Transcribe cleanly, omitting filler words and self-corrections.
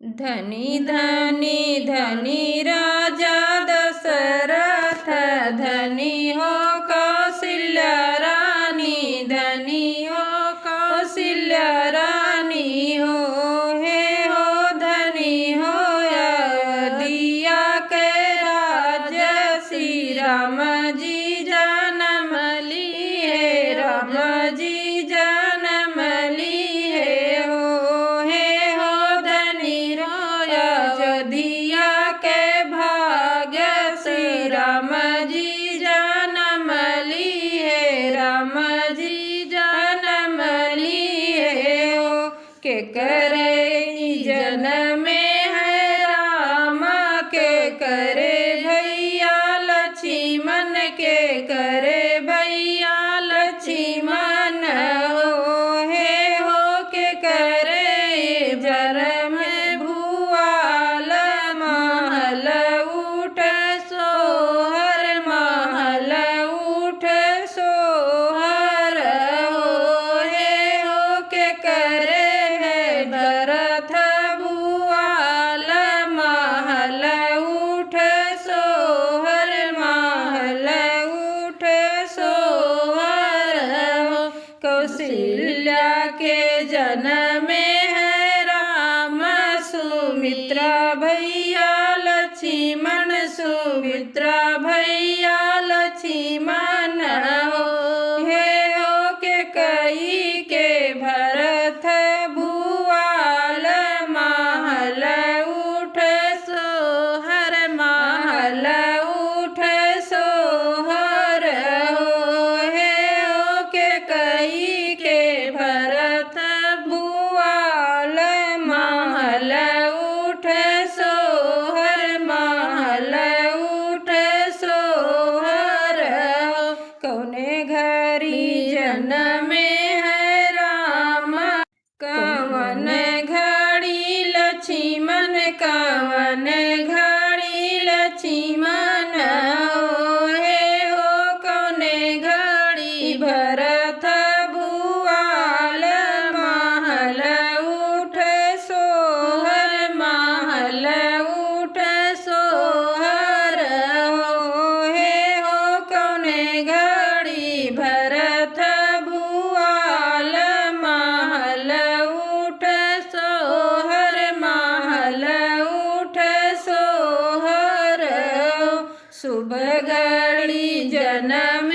धनी धनी धनी राजा दशरथ, धनी हो कौशल्या रानी, धनी हो कौशल्या रानी हो। हे हो धनी हो अयोध्या के राजा, श्री राम जी जन्म लिए, राम जी जन्म लिए हो। अयोध्या के भाग्य, श्री राम जी जन्म लिए, राम जी जन्म लिए हो। के करे जन्म है राम, के करे भैया लक्ष्मण, के करे भैया लक्ष्मण हो। हे हो के करे जन्म कौशल्या के जन्म है राम, सुमित्रा भैया लक्ष्मण, सुमित्रा भैया लक्ष्मण हो। हे हो के कई के भरत भुआल, महल उठ सोहर, महल उठ सोहर हो। हे हो के कई के भरत भुआल, महल उठ सोहर, महल उठ सोहर हो। कौने घड़ी जन्म है राम, कवन घड़ी लक्ष्मण, कवन घड़ी लक्ष्मण हो। हे हो कौने घड़ी भरत भुआल, महल उठ सोहर, महल उठ सोहर हो। हे हो कौने घड़ी भरत भुआल, महल उठ सोहर, महल उठ सोहर हो। शुभ घड़ी जन्म